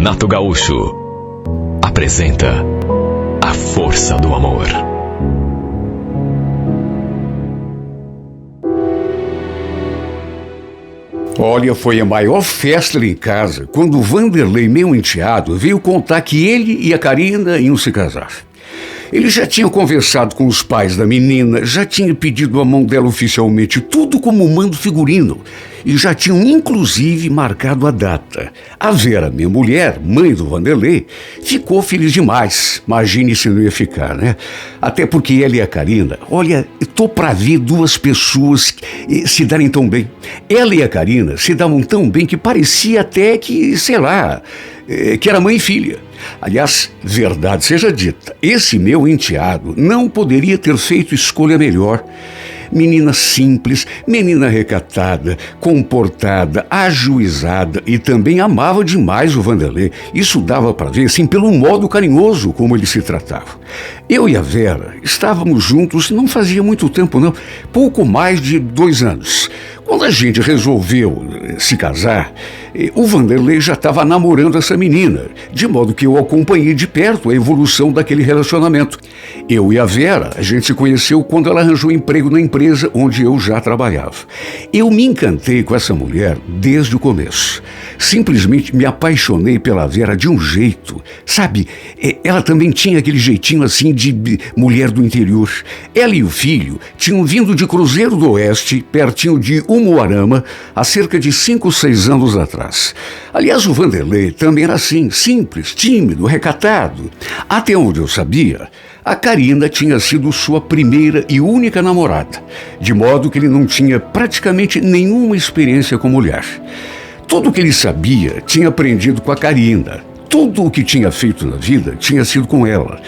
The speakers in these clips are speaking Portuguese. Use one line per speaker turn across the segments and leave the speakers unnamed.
Renato Gaúcho apresenta A Força do Amor.
Olha, foi a maior festa ali em casa quando o Vanderlei, meu enteado, veio contar que ele e a Karina iam se casar. Ele já tinha conversado com os pais da menina, já tinha pedido a mão dela oficialmente, tudo como manda o figurino, e já tinham inclusive marcado a data. A Vera, minha mulher, mãe do Vanderlei, ficou feliz demais. Imagine se não ia ficar, né? Até porque ela e a Karina, olha, tô pra ver duas pessoas se darem tão bem. Ela e a Karina se davam tão bem que parecia até que, sei lá, que era mãe e filha. Aliás, verdade seja dita, esse meu enteado não poderia ter feito escolha melhor. Menina simples, menina recatada, comportada, ajuizada e também amava demais o Vanderlei. Isso dava para ver, assim, pelo modo carinhoso como ele se tratava. Eu e a Vera estávamos juntos não fazia muito tempo não, pouco mais de 2 anos. Quando a gente resolveu se casar, o Vanderlei já estava namorando essa menina, de modo que eu acompanhei de perto a evolução daquele relacionamento. Eu e a Vera, a gente se conheceu quando ela arranjou emprego na empresa onde eu já trabalhava. Eu me encantei com essa mulher desde o começo. Simplesmente me apaixonei pela Vera de um jeito, sabe? Ela também tinha aquele jeitinho assim de mulher do interior. Ela e o filho tinham vindo de Cruzeiro do Oeste, pertinho de Umuarama, há cerca de 5 ou 6 anos atrás. Aliás, o Vanderlei também era assim, simples, tímido, recatado. Até onde eu sabia, a Karina tinha sido sua primeira e única namorada, de modo que ele não tinha praticamente nenhuma experiência com mulher. Tudo o que ele sabia tinha aprendido com a Karina. Tudo o que tinha feito na vida tinha sido com ela.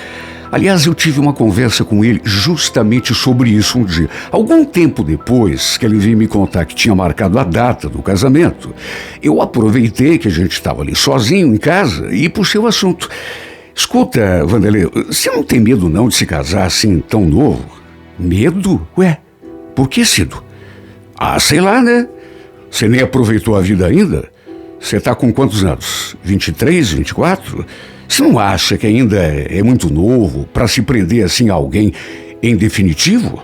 Aliás, eu tive uma conversa com ele justamente sobre isso um dia. Algum tempo depois que ele veio me contar que tinha marcado a data do casamento, eu aproveitei que a gente estava ali sozinho em casa e puxei o assunto. Escuta, Vanderlei, você não tem medo não de se casar assim tão novo? Medo? Ué, por que, Cido? Ah, sei lá, né? Você nem aproveitou a vida ainda? Você tá com quantos anos? 23, 24? Você não acha que ainda é muito novo para se prender assim a alguém em definitivo?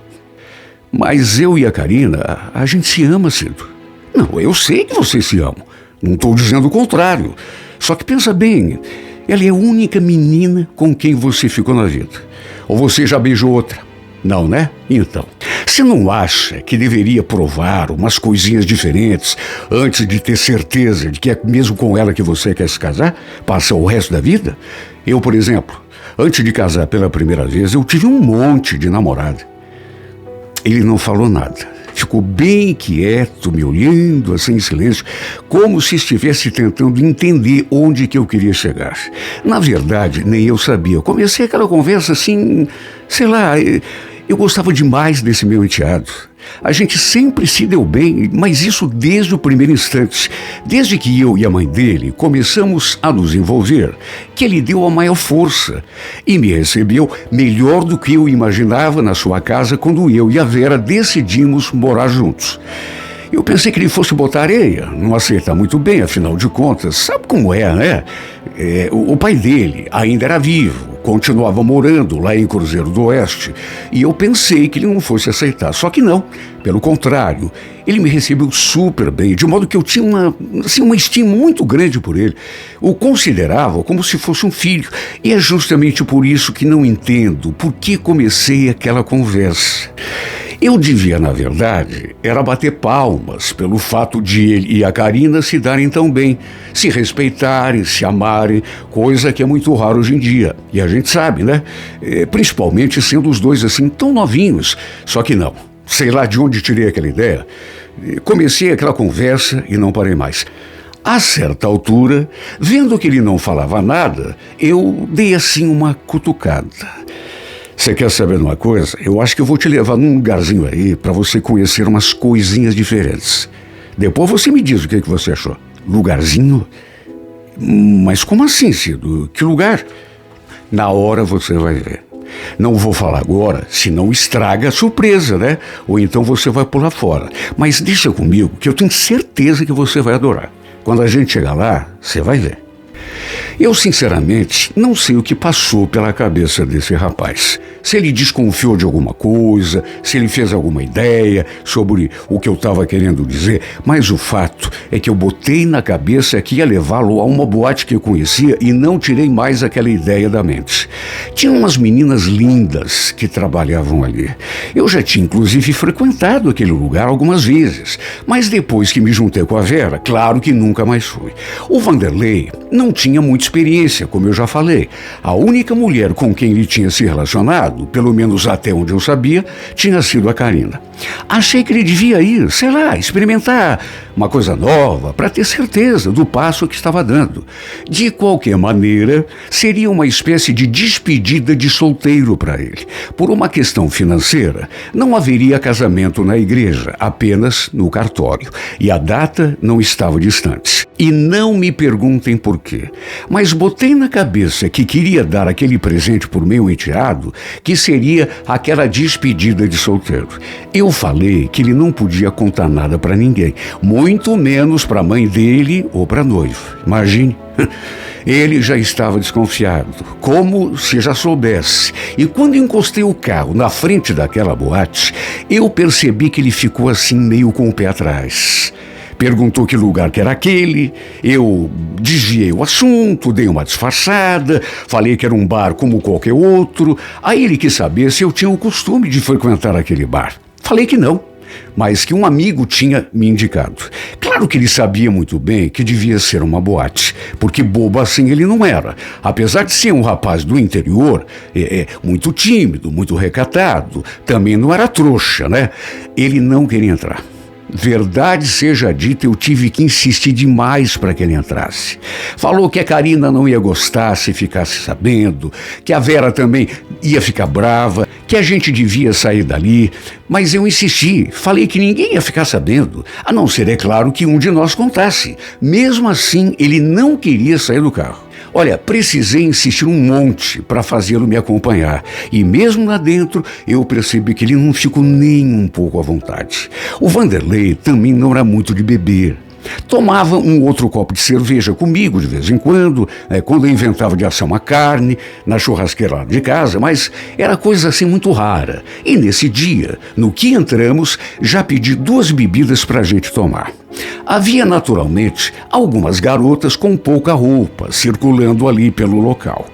Mas eu e a Karina, a gente se ama, Cido. Não, eu sei que vocês se amam. Não estou dizendo o contrário. Só que pensa bem, ela é a única menina com quem você ficou na vida. Ou você já beijou outra? Não, né? Então, você não acha que deveria provar umas coisinhas diferentes antes de ter certeza de que é mesmo com ela que você quer se casar? Passa o resto da vida? Eu, por exemplo, antes de casar pela primeira vez, eu tive um monte de namorada. Ele não falou nada. Ficou bem quieto, me olhando assim em silêncio, como se estivesse tentando entender onde que eu queria chegar. Na verdade, nem eu sabia. Eu comecei aquela conversa assim, sei lá, eu gostava demais desse meu enteado. A gente sempre se deu bem, mas isso desde o primeiro instante. Desde que eu e a mãe dele começamos a nos envolver, que ele deu a maior força e me recebeu melhor do que eu imaginava na sua casa quando eu e a Vera decidimos morar juntos. Eu pensei que ele fosse botar areia, não aceitar muito bem, afinal de contas, sabe como é, né? O pai dele ainda era vivo, continuava morando lá em Cruzeiro do Oeste, e eu pensei que ele não fosse aceitar, só que não, pelo contrário, ele me recebeu super bem, de modo que eu tinha uma estima muito grande por ele, o considerava como se fosse um filho, e é justamente por isso que não entendo por que comecei aquela conversa. Eu devia, na verdade, era bater palmas pelo fato de ele e a Karina se darem tão bem, se respeitarem, se amarem, coisa que é muito raro hoje em dia. E a gente sabe, né? Principalmente sendo os dois assim tão novinhos. Só que não. Sei lá de onde tirei aquela ideia. Comecei aquela conversa e não parei mais. A certa altura, vendo que ele não falava nada, eu dei assim uma cutucada. Você quer saber de uma coisa? Eu acho que eu vou te levar num lugarzinho aí para você conhecer umas coisinhas diferentes. Depois você me diz o que você achou. Lugarzinho? Mas como assim, Cido? Que lugar? Na hora você vai ver. Não vou falar agora, senão estraga a surpresa, né? Ou então você vai pular fora. Mas deixa comigo que eu tenho certeza que você vai adorar. Quando a gente chegar lá, você vai ver. Eu, sinceramente, não sei o que passou pela cabeça desse rapaz. Se ele desconfiou de alguma coisa, se ele fez alguma ideia sobre o que eu estava querendo dizer, mas o fato é que eu botei na cabeça que ia levá-lo a uma boate que eu conhecia e não tirei mais aquela ideia da mente. Tinha umas meninas lindas que trabalhavam ali. Eu já tinha, inclusive, frequentado aquele lugar algumas vezes, mas depois que me juntei com a Vera, claro que nunca mais fui. O Vanderlei não tinha muita experiência, como eu já falei. A única mulher com quem ele tinha se relacionado, pelo menos até onde eu sabia, tinha sido a Karina. Achei que ele devia ir, sei lá, experimentar uma coisa nova, para ter certeza do passo que estava dando. De qualquer maneira, seria uma espécie de despedida de solteiro para ele. Por uma questão financeira, não haveria casamento na igreja, apenas no cartório. E a data não estava distante. E não me perguntem por quê, mas botei na cabeça que queria dar aquele presente por meu enteado, que seria aquela despedida de solteiro. Eu falei que ele não podia contar nada para ninguém, muito menos para a mãe dele ou para a noiva. Imagine. Ele já estava desconfiado, como se já soubesse. E quando encostei o carro na frente daquela boate, eu percebi que ele ficou assim meio com o pé atrás. Perguntou que lugar que era aquele, eu desviei o assunto, dei uma disfarçada, falei que era um bar como qualquer outro. Aí ele quis saber se eu tinha o costume de frequentar aquele bar. Falei que não, mas que um amigo tinha me indicado. Claro que ele sabia muito bem que devia ser uma boate, porque bobo assim ele não era. Apesar de ser um rapaz do interior, muito tímido, muito recatado, também não era trouxa, né? Ele não queria entrar. Verdade seja dita, eu tive que insistir demais para que ele entrasse. Falou que a Karina não ia gostar se ficasse sabendo, que a Vera também ia ficar brava, que a gente devia sair dali. Mas eu insisti, falei que ninguém ia ficar sabendo, a não ser, é claro, que um de nós contasse. Mesmo assim, ele não queria sair do carro. Olha, precisei insistir um monte para fazê-lo me acompanhar. E mesmo lá dentro, eu percebi que ele não ficou nem um pouco à vontade. O Vanderlei também não era muito de beber. Tomava um outro copo de cerveja comigo de vez em quando eu inventava de assar uma carne na churrasqueira lá de casa, mas era coisa assim muito rara. E nesse dia, no que entramos, já pedi 2 bebidas para a gente tomar. Havia, naturalmente, algumas garotas com pouca roupa circulando ali pelo local.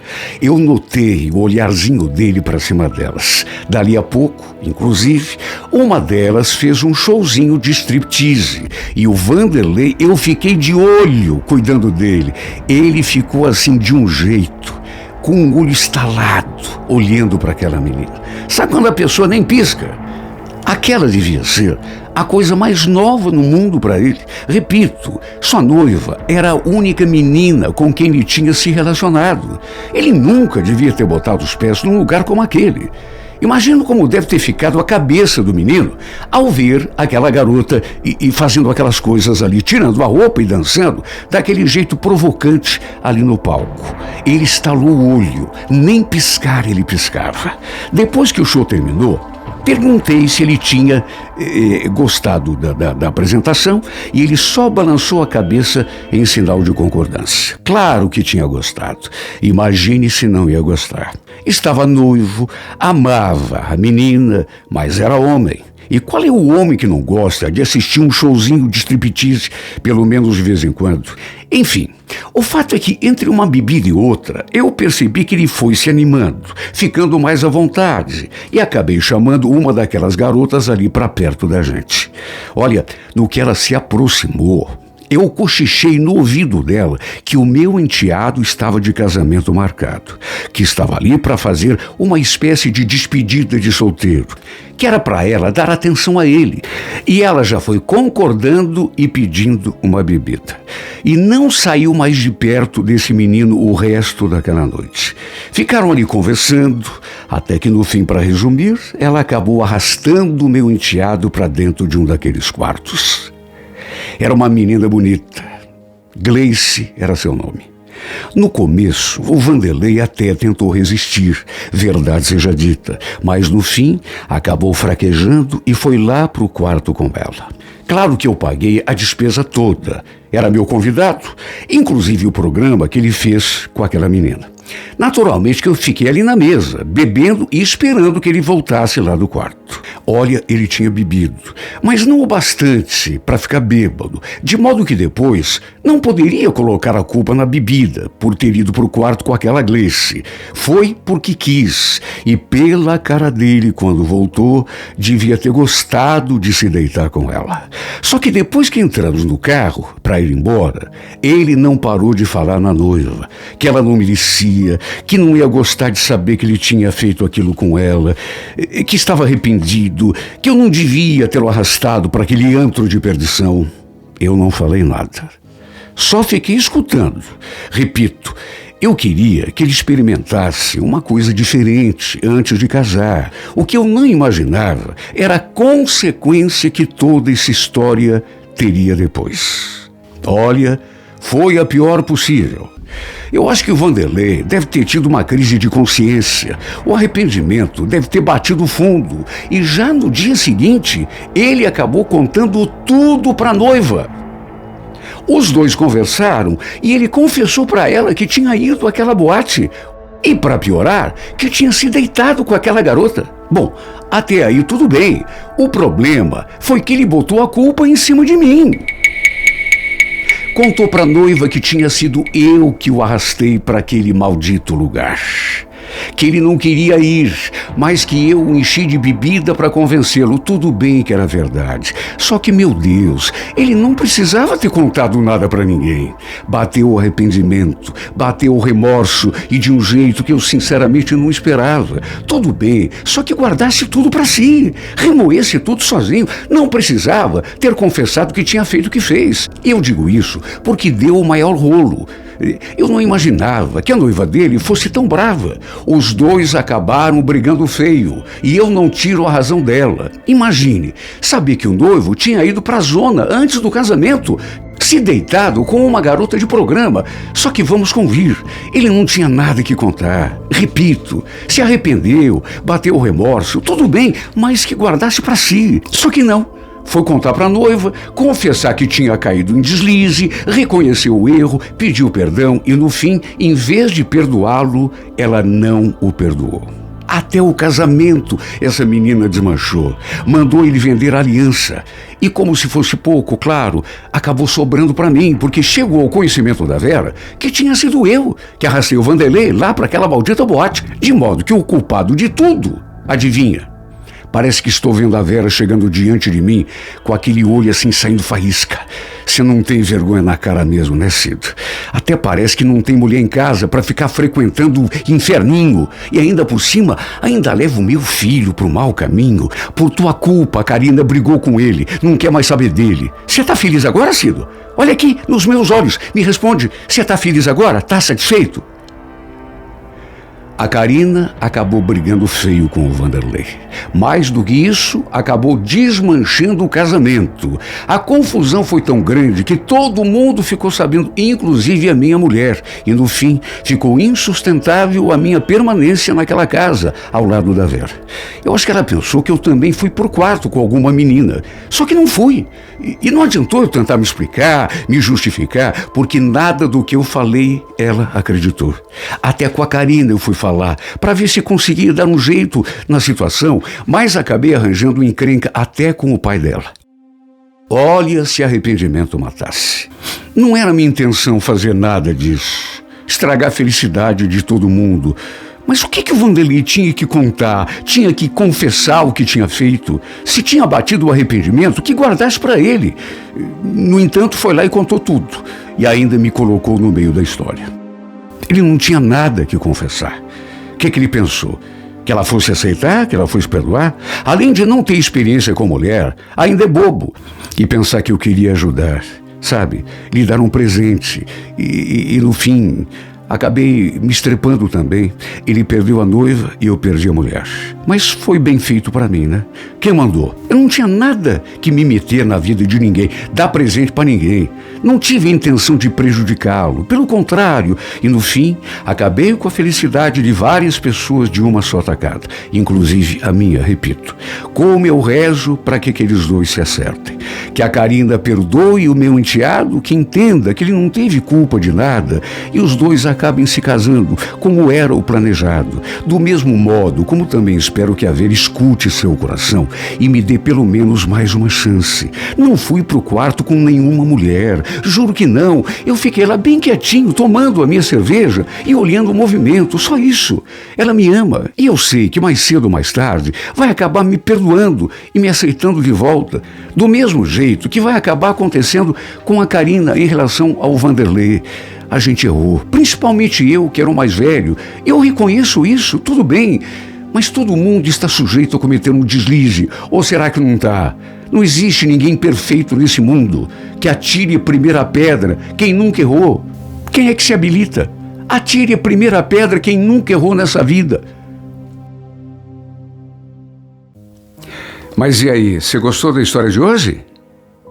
Eu notei o olharzinho dele para cima delas. Dali a pouco, inclusive, uma delas fez um showzinho de striptease e o Vanderlei, eu fiquei de olho cuidando dele. Ele ficou assim de um jeito, com o olho estalado, olhando para aquela menina. Sabe quando a pessoa nem pisca? Aquela devia ser a coisa mais nova no mundo para ele. Repito, sua noiva era a única menina com quem ele tinha se relacionado. Ele nunca devia ter botado os pés num lugar como aquele. Imagino como deve ter ficado a cabeça do menino ao ver aquela garota e fazendo aquelas coisas ali, tirando a roupa e dançando daquele jeito provocante ali no palco. Ele estalou o olho, nem piscar ele piscava. Depois que o show terminou, perguntei se ele tinha gostado da apresentação e ele só balançou a cabeça em sinal de concordância. Claro que tinha gostado. Imagine se não ia gostar. Estava noivo, amava a menina, mas era homem. E qual é o homem que não gosta de assistir um showzinho de striptease, pelo menos de vez em quando? Enfim, o fato é que entre uma bebida e outra, eu percebi que ele foi se animando, ficando mais à vontade, e acabei chamando uma daquelas garotas ali para perto da gente. Olha, no que ela se aproximou, eu cochichei no ouvido dela que o meu enteado estava de casamento marcado, que estava ali para fazer uma espécie de despedida de solteiro, que era para ela dar atenção a ele. E ela já foi concordando e pedindo uma bebida. E não saiu mais de perto desse menino o resto daquela noite. Ficaram ali conversando, até que no fim, para resumir, ela acabou arrastando o meu enteado para dentro de um daqueles quartos. Era uma menina bonita. Gleice era seu nome. No começo, o Vanderlei até tentou resistir, verdade seja dita, mas no fim acabou fraquejando e foi lá para o quarto com ela. Claro que eu paguei a despesa toda. Era meu convidado, inclusive o programa que ele fez com aquela menina. Naturalmente que eu fiquei ali na mesa, bebendo e esperando que ele voltasse lá do quarto. Olha, ele tinha bebido, mas não o bastante para ficar bêbado, de modo que depois não poderia colocar a culpa na bebida por ter ido para o quarto com aquela Gleice. Foi porque quis, e pela cara dele quando voltou, devia ter gostado de se deitar com ela. Só que depois que entramos no carro para ir embora, ele não parou de falar na noiva, que ela não merecia, que não ia gostar de saber que ele tinha feito aquilo com ela, que estava arrependido, que eu não devia tê-lo arrastado para aquele antro de perdição. Eu não falei nada. Só fiquei escutando. Repito, eu queria que ele experimentasse uma coisa diferente antes de casar. O que eu não imaginava era a consequência que toda essa história teria depois. Olha, foi a pior possível. Eu acho que o Vanderlei deve ter tido uma crise de consciência. O arrependimento deve ter batido fundo. E já no dia seguinte, ele acabou contando tudo para a noiva. Os dois conversaram e ele confessou para ela que tinha ido àquela boate. E, para piorar, que tinha se deitado com aquela garota. Bom, até aí tudo bem. O problema foi que ele botou a culpa em cima de mim. Contou para a noiva que tinha sido eu que o arrastei para aquele maldito lugar. Que ele não queria ir, mas que eu o enchi de bebida para convencê-lo. Tudo bem que era verdade. Só que, meu Deus, ele não precisava ter contado nada para ninguém. Bateu o arrependimento, bateu o remorso e de um jeito que eu sinceramente não esperava. Tudo bem, só que guardasse tudo para si, remoesse tudo sozinho. Não precisava ter confessado que tinha feito o que fez. E eu digo isso porque deu o maior rolo. Eu não imaginava que a noiva dele fosse tão brava. Os dois acabaram brigando feio e eu não tiro a razão dela. Imagine, saber que o noivo tinha ido para a zona antes do casamento, se deitado com uma garota de programa. Só que vamos convir, ele não tinha nada que contar. Repito, se arrependeu, bateu o remorso, tudo bem, mas que guardasse para si. Só que não. Foi contar para a noiva, confessar que tinha caído em deslize, reconheceu o erro, pediu perdão e, no fim, em vez de perdoá-lo, ela não o perdoou. Até o casamento, essa menina desmanchou. Mandou ele vender a aliança. E como se fosse pouco, claro, acabou sobrando para mim, porque chegou ao conhecimento da Vera que tinha sido eu que arrastei o Vanderlei lá para aquela maldita boate. De modo que o culpado de tudo, adivinha? Parece que estou vendo a Vera chegando diante de mim com aquele olho assim saindo faísca. Você não tem vergonha na cara mesmo, né, Cido? Até parece que não tem mulher em casa para ficar frequentando o inferninho. E ainda por cima, ainda leva o meu filho pro mau caminho. Por tua culpa, a Karina brigou com ele, não quer mais saber dele. Você tá feliz agora, Cido? Olha aqui, nos meus olhos, me responde. Você tá feliz agora? Tá satisfeito? A Karina acabou brigando feio com o Vanderlei. Mais do que isso, acabou desmanchando o casamento. A confusão foi tão grande que todo mundo ficou sabendo, inclusive a minha mulher. E no fim, ficou insustentável a minha permanência naquela casa, ao lado da Vera. Eu acho que ela pensou que eu também fui pro quarto com alguma menina. Só que não fui. E não adiantou eu tentar me explicar, me justificar, porque nada do que eu falei, ela acreditou. Até com a Karina eu fui falar para ver se conseguia dar um jeito na situação, mas acabei arranjando encrenca até com o pai dela. Olha, se arrependimento matasse. Não era minha intenção fazer nada disso, estragar a felicidade de todo mundo. Mas o que o Vanderlei tinha que contar? Tinha que confessar o que tinha feito? Se tinha batido o arrependimento, que guardasse para ele. No entanto, foi lá e contou tudo. E ainda me colocou no meio da história. Ele não tinha nada que confessar. O que ele pensou? Que ela fosse aceitar? Que ela fosse perdoar? Além de não ter experiência com mulher, ainda é bobo. E pensar que eu queria ajudar, sabe? Lhe dar um presente. E no fim, acabei me estrepando também. Ele perdeu a noiva e eu perdi a mulher. Mas foi bem feito para mim, né? Quem mandou? Eu não tinha nada que me meter na vida de ninguém, dar presente para ninguém. Não tive a intenção de prejudicá-lo. Pelo contrário, e no fim, acabei com a felicidade de várias pessoas de uma só tacada. Inclusive a minha, repito. Como eu rezo para que aqueles dois se acertem. que a Karina perdoe o meu enteado, que entenda que ele não teve culpa de nada e os dois acabem se casando, como era o planejado. Do mesmo modo, como também espero que a Vera escute seu coração e me dê pelo menos mais uma chance. Não fui pro quarto com nenhuma mulher, juro que não. Eu fiquei lá bem quietinho, tomando a minha cerveja e olhando o movimento, só isso. Ela me ama e eu sei que mais cedo ou mais tarde vai acabar me perdoando e me aceitando de volta, do mesmo jeito que vai acabar acontecendo com a Karina em relação ao Vanderlei. A gente errou, principalmente eu, que era o mais velho. Eu reconheço isso, tudo bem, mas todo mundo está sujeito a cometer um deslize, ou será que não está? Não existe ninguém perfeito nesse mundo. Que atire a primeira pedra quem nunca errou. Quem é que se habilita? Atire a primeira pedra quem nunca errou nessa vida. Mas e aí, você gostou da história de hoje?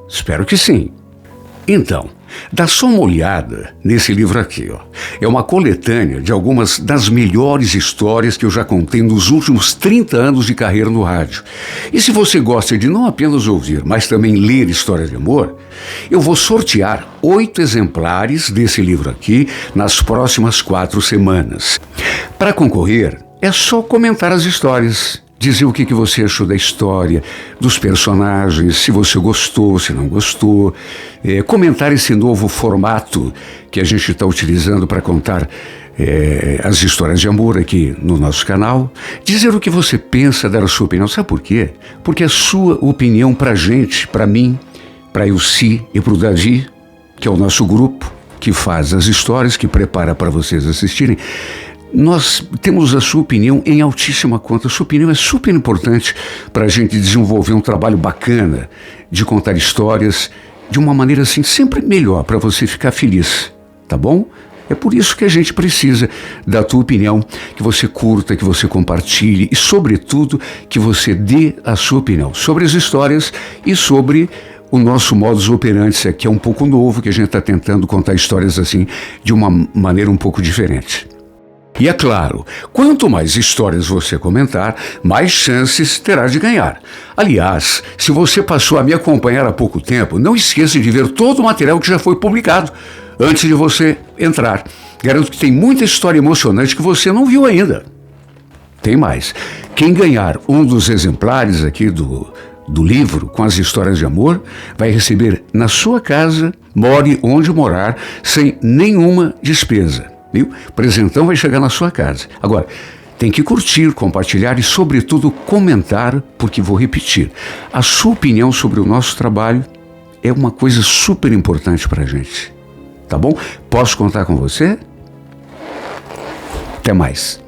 Espero que sim. Então, dá só uma olhada nesse livro aqui, ó. É uma coletânea de algumas das melhores histórias que eu já contei nos últimos 30 anos de carreira no rádio. E se você gosta de não apenas ouvir, mas também ler histórias de amor, eu vou sortear 8 exemplares desse livro aqui nas próximas 4 semanas. Para concorrer, é só comentar as histórias. Dizer o que você achou da história, dos personagens, se você gostou, se não gostou. Comentar esse novo formato que a gente está utilizando para contar as histórias de amor aqui no nosso canal. Dizer o que você pensa, dar a sua opinião. Sabe por quê? Porque a sua opinião para a gente, para mim, para a Ilci e para o Davi, que é o nosso grupo que faz as histórias, que prepara para vocês assistirem, nós temos a sua opinião em altíssima conta. A sua opinião é super importante para a gente desenvolver um trabalho bacana de contar histórias de uma maneira assim sempre melhor para você ficar feliz, tá bom? É por isso que a gente precisa da tua opinião, que você curta, que você compartilhe e, sobretudo, que você dê a sua opinião sobre as histórias e sobre o nosso modus operandi, que é um pouco novo, que a gente está tentando contar histórias assim de uma maneira um pouco diferente. E é claro, quanto mais histórias você comentar, mais chances terá de ganhar. Aliás, se você passou a me acompanhar há pouco tempo, não esqueça de ver todo o material que já foi publicado antes de você entrar. Garanto que tem muita história emocionante que você não viu ainda. Tem mais. Quem ganhar um dos exemplares aqui do livro com as histórias de amor vai receber na sua casa, more onde morar, sem nenhuma despesa. Viu? O presentão vai chegar na sua casa. Agora, tem que curtir, compartilhar e, sobretudo, comentar, porque vou repetir, a sua opinião sobre o nosso trabalho é uma coisa super importante para a gente. Tá bom? Posso contar com você? Até mais.